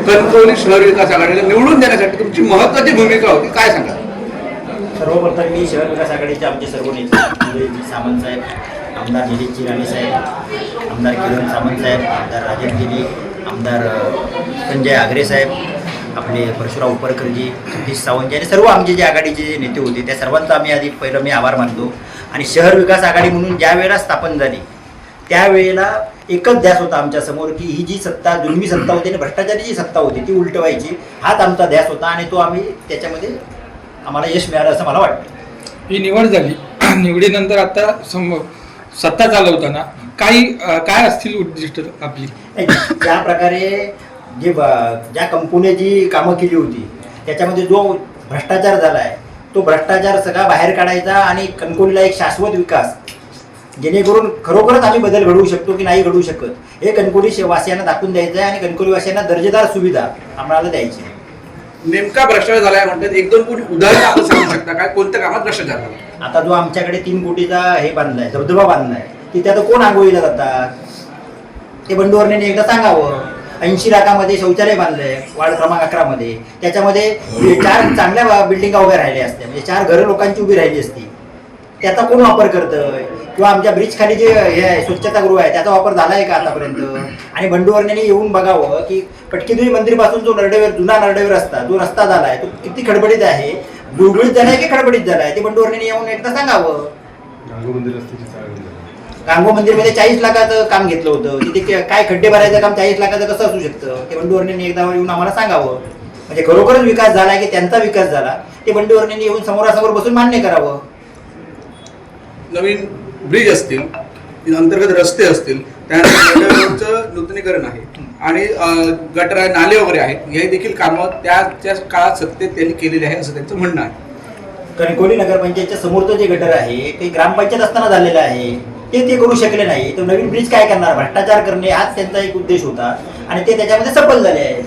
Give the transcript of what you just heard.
कणकवली शहर विकास आघाडीला निवडून देण्यासाठी तुमची महत्वाची भूमिका होती, काय सांगा? सर्वप्रथम मी शहर विकास आघाडीचे आमचे सर्व नेते उदयजी सामंत साहेब, आमदार निलेश चिराणी साहेब, आमदार किरण सामंत साहेब, आमदार राजेश गिरी, आमदार संजय आगरे साहेब, आपले परशुराम उपरकरजी, सतीश सावंत आणि सर्व आमचे जे आघाडीचे जे नेते होते त्या सर्वांचा आम्ही आधी पहिलं मी आभार मानतो. आणि शहर विकास आघाडी म्हणून ज्या वेळेला स्थापन झाली त्यावेळेला एकच ध्यास होता आमच्यासमोर की ही जी सत्ता जुलमी सत्ता होती आणि भ्रष्टाचारी जी सत्ता होती ती उलटवायची, हाच आमचा ध्यास होता आणि तो आम्ही त्याच्यामध्ये आम्हाला यश मिळालं असं मला वाटतं. ही निवड झाली, निवडीनंतर आता सत्ता चालवताना काय असतील उद्दिष्ट आपली? ज्या प्रकारे ज्या कंपन्या जी कामं केली होती त्याच्यामध्ये जो भ्रष्टाचार झाला आहे तो भ्रष्टाचार सगळा बाहेर काढायचा आणि कणकवलीला एक शाश्वत विकास जेणेकरून खरोखरच आम्ही बदल घडवू शकतो की नाही घडवू शकत हे कणकवली वासियांना दाखवून द्यायचं आहे आणि कणकवली वासियांना दर्जेदार सुविधा आम्हाला द्यायची आहे. नेमका भ्रष्टाचार झालाय म्हणतात, एक दोन कोटी उदाहरण आपण सांगू शकता काय, कोणत्या कामात भ्रष्टाचार झाला? आता जो आमच्याकडे 3 कोटीचा हे बांधलाय धबधबा बांधलाय तिथे आता कोण आंघोळीला जातात ते बंडूवर्णेने एकदा सांगावं. 80 लाखामध्ये शौचालय बांधलंय वार्ड क्रमांक 11 मध्ये, त्याच्यामध्ये 4 चांगल्या बिल्डिंगा उभ्या राहिल्या असत्या, म्हणजे 4 घरं लोकांची उभी राहिली असती, त्याचा कोण वापर करतोय? किंवा आमच्या ब्रिज खाली जे हे आहे स्वच्छतागृह आहे त्याचा वापर झालाय का आतापर्यंत? आणि बंडूवर्णेने येऊन बघावं की कटकेदेवी मंदिर पासून जो नरडेवर जुना नरडेवर रस्ता जो रस्ता झालाय तो किती खडबडीत आहे, गुळगुळीत झालाय की खडबडीत झालाय ते बंडूवर्णेने येऊन एकदा सांगावं. गांगो मंदिरमध्ये 40 लाखाचं काम घेतलं होतं, तिथे काय खड्डे भरायचं काम 40 लाखाचं कसं असू शकतं ते बंडूवर्णेने एकदा येऊन आम्हाला सांगावं. म्हणजे खरोखरच विकास झाला की त्यांचा विकास झाला ते बंडूवर्णेने येऊन समोरासमोर बसून मान्य करावं. नवीन ब्रिज असतील, अंतर्गत रस्ते असतील, त्यानंतर नूतनीकरण आहे आणि गटर नाले वगैरे आहेत, हे देखील कामं त्या काळात सत्तेत त्यांनी केलेले आहे असं त्यांचं म्हणणं आहे. कणकवली नगरपंचायतच्या समोरचं जे गटर आहे ते ग्रामपंचायत असताना झालेलं आहे, ते करू शकले नाही. तर नवीन ब्रिज काय करणार? भ्रष्टाचार करणे हाच त्यांचा एक उद्देश होता आणि ते त्याच्यामध्ये सफल झाले आहेत.